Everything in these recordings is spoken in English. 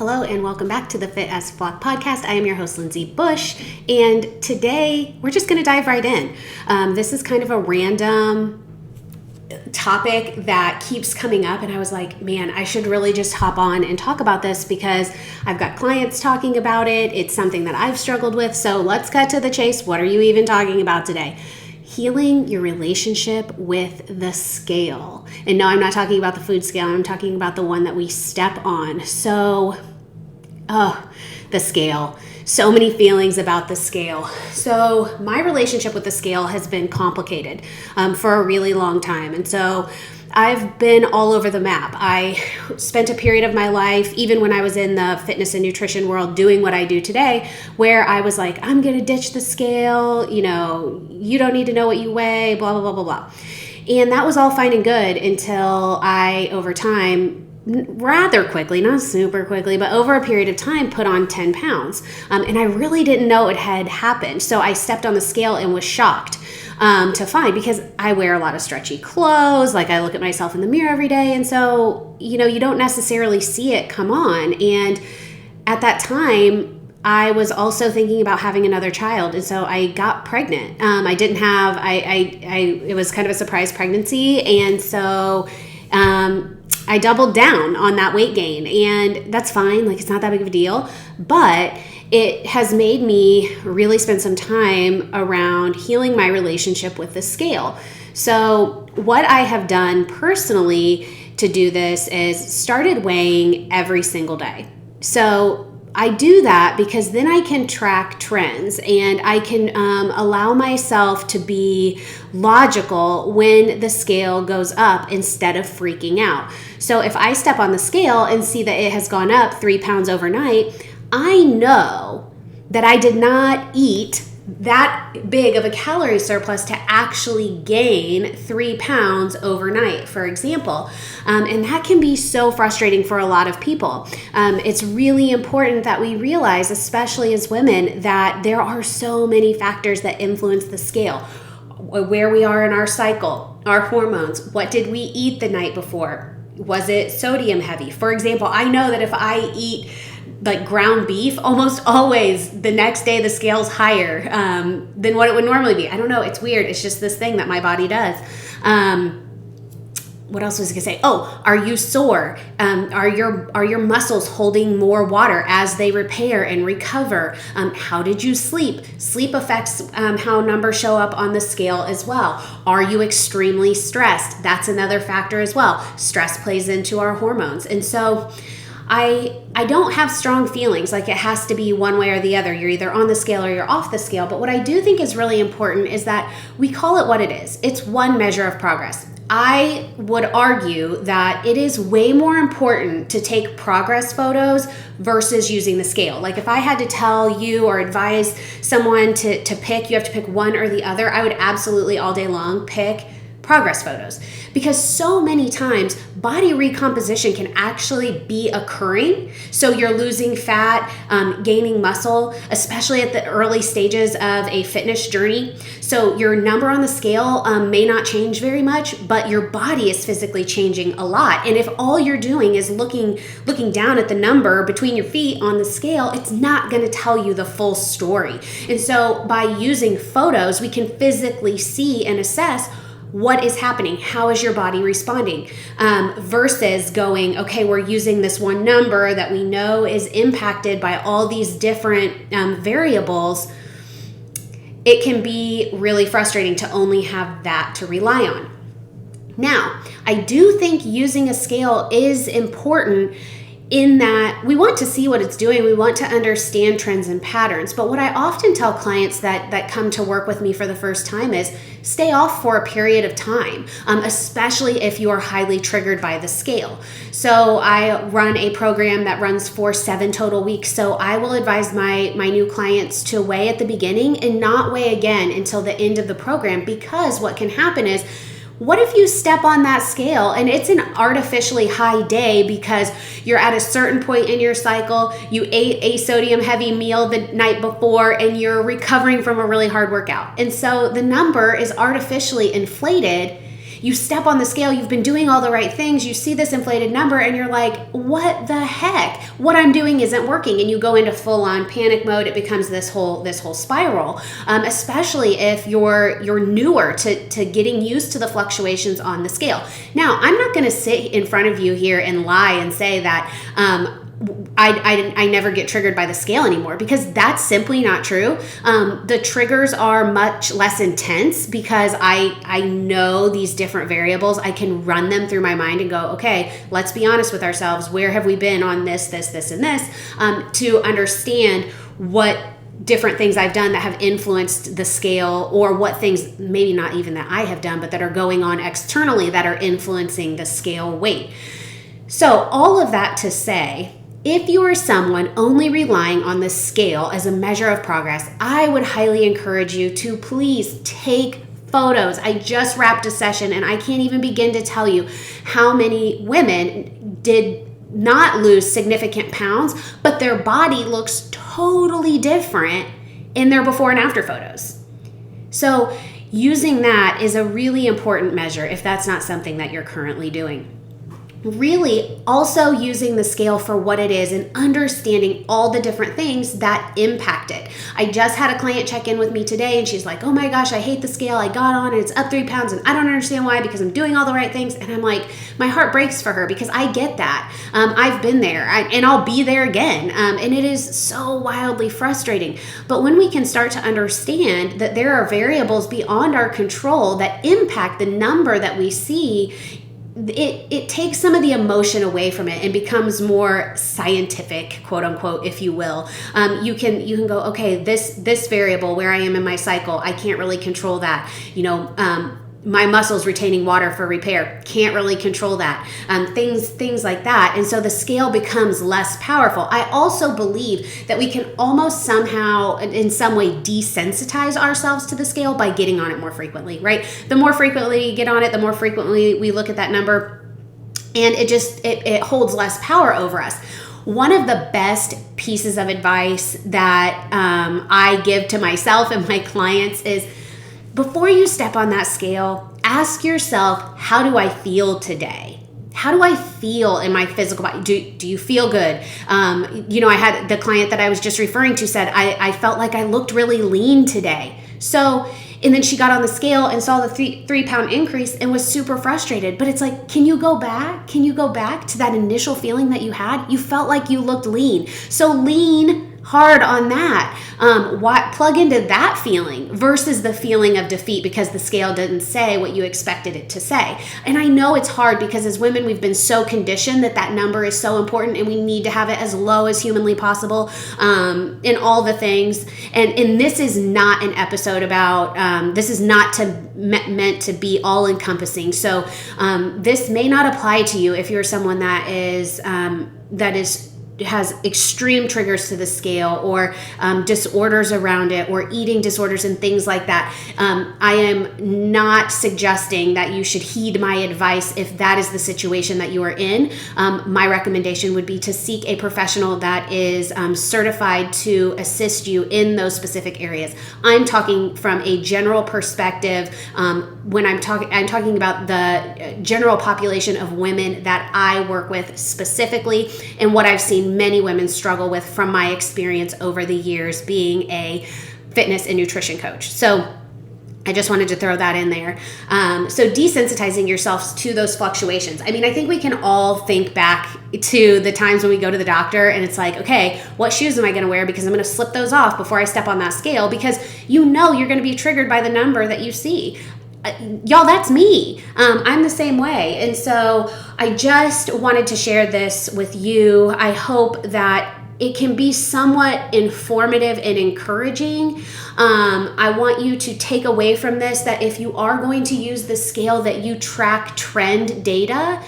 Hello and welcome back to the Fit as Flock podcast. I am your host, Lindsey Bush, and today we're just going to dive right in. This is kind of a random topic that keeps coming up, and I was like, man, I should really just hop on and talk about this because I've got clients talking about it. It's something that I've struggled with, so let's cut to the chase. What are you even talking about today? Healing your relationship with the scale. And no, I'm not talking about the food scale. I'm talking about the one that we step on. So, the scale. So many feelings about the scale. So my relationship with the scale has been complicated for a really long time. And so I've been all over the map. I spent a period of my life, even when I was in the fitness and nutrition world, doing what I do today, where I was like, I'm going to ditch the scale. You know, you don't need to know what you weigh, blah, blah, blah, blah, blah. And that was all fine and good until I, over time, rather quickly, not super quickly, but over a period of time, put on 10 pounds. And I really didn't know it had happened. So I stepped on the scale and was shocked to find, because I wear a lot of stretchy clothes, like I look at myself in the mirror every day. And so, you know, you don't necessarily see it come on. And at that time, I was also thinking about having another child. And so I got pregnant. It was kind of a surprise pregnancy. And so, I doubled down on that weight gain, and that's fine. Like, it's not that big of a deal, but it has made me really spend some time around healing my relationship with the scale. So what I have done personally to do this is started weighing every single day. So I do that because then I can track trends and I can allow myself to be logical when the scale goes up instead of freaking out. So if I step on the scale and see that it has gone up 3 pounds overnight, I know that I did not eat that big of a calorie surplus to actually gain 3 pounds overnight, for example. And that can be so frustrating for a lot of people. It's really important that we realize, especially as women, that there are so many factors that influence the scale. Where we are in our cycle, our hormones, what did we eat the night before? Was it sodium heavy? For example, I know that if I eat like ground beef, almost always the next day the scale's higher than what it would normally be. I don't know. It's weird. It's just this thing that my body does. What else was I gonna say? Oh, are you sore? Are your muscles holding more water as they repair and recover? How did you sleep? Sleep affects how numbers show up on the scale as well. Are you extremely stressed? That's another factor as well. Stress plays into our hormones. And so I don't have strong feelings like it has to be one way or the other. You're either on the scale or you're off the scale. But what I do think is really important is that we call it what it is. It's one measure of progress. I would argue that it is way more important to take progress photos versus using the scale. Like, if I had to tell you or advise someone to pick, you have to pick one or the other, I would absolutely all day long pick progress photos, because so many times body recomposition can actually be occurring. So you're losing fat, gaining muscle, especially at the early stages of a fitness journey. So your number on the scale may not change very much, but your body is physically changing a lot. And if all you're doing is looking down at the number between your feet on the scale, it's not going to tell you the full story. And so by using photos, we can physically see and assess what is happening, how is your body responding, versus going, okay, we're using this one number that we know is impacted by all these different variables. It can be really frustrating to only have that to rely on. Now, I do think using a scale is important in that we want to see what it's doing. We want to understand trends and patterns. But what I often tell clients that come to work with me for the first time is stay off for a period of time, especially if you are highly triggered by the scale. So I run a program that runs for 7 total weeks. So I will advise my new clients to weigh at the beginning and not weigh again until the end of the program, because what can happen is, what if you step on that scale and it's an artificially high day because you're at a certain point in your cycle, you ate a sodium heavy meal the night before, and you're recovering from a really hard workout. And so the number is artificially inflated You step on the scale, you've been doing all the right things, you see this inflated number, and you're like, what the heck? What I'm doing isn't working. And you go into full-on panic mode. It becomes this whole spiral, especially if you're newer to getting used to the fluctuations on the scale. Now, I'm not going to sit in front of you here and lie and say that I never get triggered by the scale anymore, because that's simply not true. The triggers are much less intense because I know these different variables. I can run them through my mind and go, okay, let's be honest with ourselves. Where have we been on this, and this, to understand what different things I've done that have influenced the scale, or what things, maybe not even that I have done, but that are going on externally that are influencing the scale weight. So all of that to say, if you are someone only relying on the scale as a measure of progress, I would highly encourage you to please take photos. I just wrapped a session and I can't even begin to tell you how many women did not lose significant pounds, but their body looks totally different in their before and after photos. So using that is a really important measure if that's not something that you're currently doing. Really also using the scale for what it is and understanding all the different things that impact it. I just had a client check in with me today and she's like, oh my gosh, I hate the scale. I got on and it's up 3 pounds and I don't understand why, because I'm doing all the right things. And I'm like, my heart breaks for her because I get that. I've been there and I'll be there again. And it is so wildly frustrating. But when we can start to understand that there are variables beyond our control that impact the number that we see, it takes some of the emotion away from it and becomes more scientific, quote unquote, if you will. You can go, okay, this variable where I am in my cycle, I can't really control that. My muscles retaining water for repair, can't really control that. Things like that. And so the scale becomes less powerful. I also believe that we can almost somehow, in some way, desensitize ourselves to the scale by getting on it more frequently, right? The more frequently you get on it, the more frequently we look at that number, and it holds less power over us. One of the best pieces of advice that I give to myself and my clients is, before you step on that scale, ask yourself, how do I feel today? How do I feel in my physical body? Do you feel good? I had the client that I was just referring to said, I felt like I looked really lean today. So, and then she got on the scale and saw the 3 pound increase and was super frustrated. But it's like, can you go back? Can you go back to that initial feeling that you had? You felt like you looked lean. So lean hard on that. Plug into that feeling versus the feeling of defeat because the scale didn't say what you expected it to say. And I know it's hard because as women, we've been so conditioned that number is so important and we need to have it as low as humanly possible in all the things. And this is not an episode about, this is not meant to be all encompassing. So this may not apply to you if you're someone that has extreme triggers to the scale or disorders around it or eating disorders and things like that. I am not suggesting that you should heed my advice if that is the situation that you are in. My recommendation would be to seek a professional that is certified to assist you in those specific areas. I'm talking from a general perspective. When I'm talking about the general population of women that I work with specifically, and what I've seen many women struggle with from my experience over the years being a fitness and nutrition coach. So I just wanted to throw that in there. So desensitizing yourselves to those fluctuations. I mean, I think we can all think back to the times when we go to the doctor and it's like, okay, what shoes am I going to wear? Because I'm going to slip those off before I step on that scale, because you're going to be triggered by the number that you see. Y'all, that's me. I'm the same way. And so I just wanted to share this with you. I hope that it can be somewhat informative and encouraging. I want you to take away from this that if you are going to use the scale, that you track trend data.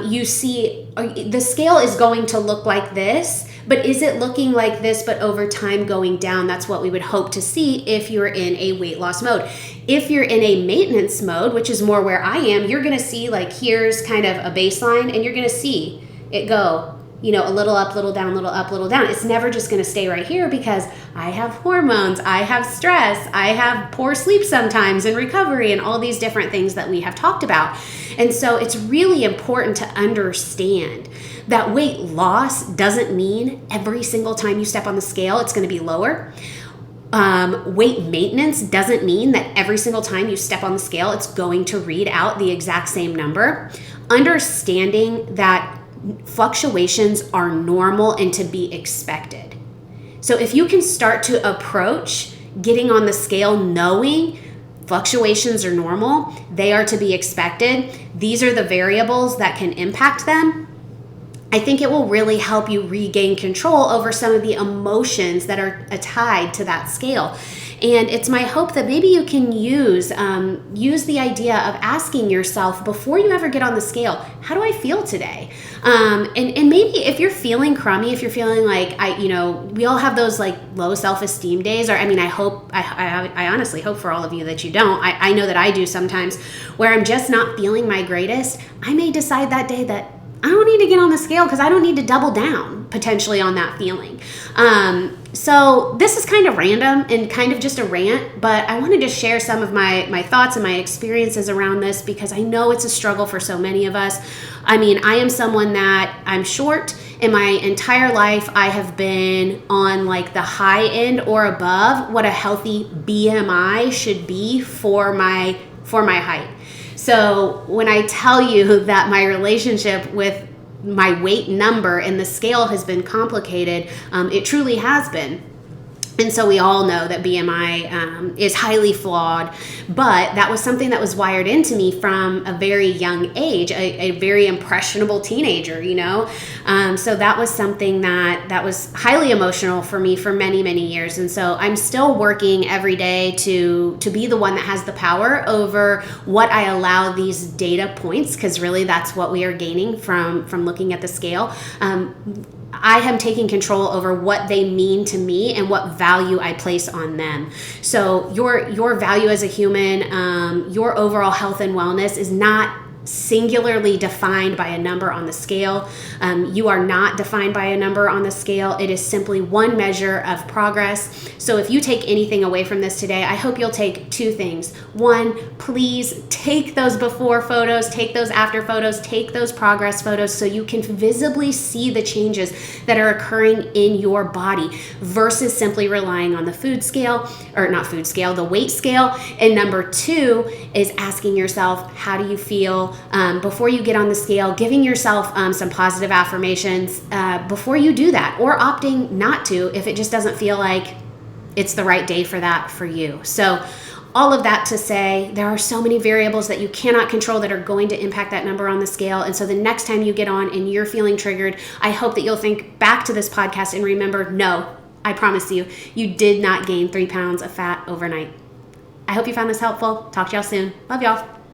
You see the scale is going to look like this, but is it looking like this, but over time going down? That's what we would hope to see if you're in a weight loss mode. If you're in a maintenance mode, which is more where I am, you're going to see like here's kind of a baseline and you're going to see it go, a little up, little down, little up, little down. It's never just going to stay right here because I have hormones, I have stress, I have poor sleep sometimes and recovery and all these different things that we have talked about. And so it's really important to understand that weight loss doesn't mean every single time you step on the scale, it's going to be lower. Weight maintenance doesn't mean that every single time you step on the scale, it's going to read out the exact same number. Understanding that fluctuations are normal and to be expected. So if you can start to approach getting on the scale knowing fluctuations are normal, they are to be expected, these are the variables that can impact them, I think it will really help you regain control over some of the emotions that are tied to that scale. And it's my hope that maybe you can use the idea of asking yourself before you ever get on the scale, how do I feel today? And maybe if you're feeling crummy, if you're feeling like we all have those like low self-esteem days, or I honestly hope for all of you that you don't. I know that I do sometimes, where I'm just not feeling my greatest. I may decide that day that I don't need to get on the scale because I don't need to double down potentially on that feeling. So this is kind of random and kind of just a rant, but I wanted to share some of my thoughts and my experiences around this because I know it's a struggle for so many of us. I mean, I am someone that I'm short. In my entire life, I have been on like the high end or above what a healthy BMI should be for my height. So when I tell you that my relationship with my weight number and the scale has been complicated, it truly has been. And so we all know that BMI is highly flawed, but that was something that was wired into me from a very young age, a very impressionable teenager, So that was something that was highly emotional for me for many, many years. And so I'm still working every day to be the one that has the power over what I allow these data points, because really that's what we are gaining from looking at the scale. I am taking control over what they mean to me and what value I place on them. So your value as a human, your overall health and wellness is not singularly defined by a number on the scale. You are not defined by a number on the scale. It is simply one measure of progress. So if you take anything away from this today, I hope you'll take two things. One, please take those before photos, take those after photos, take those progress photos so you can visibly see the changes that are occurring in your body versus simply relying on the the weight scale. And number two is asking yourself, how do you feel before you get on the scale, giving yourself some positive affirmations before you do that, or opting not to if it just doesn't feel like it's the right day for that for you. So all of that to say, there are so many variables that you cannot control that are going to impact that number on the scale. And so the next time you get on and you're feeling triggered, I hope that you'll think back to this podcast and remember, no, I promise you, you did not gain 3 pounds of fat overnight. I hope you found this helpful. Talk to y'all soon. Love y'all.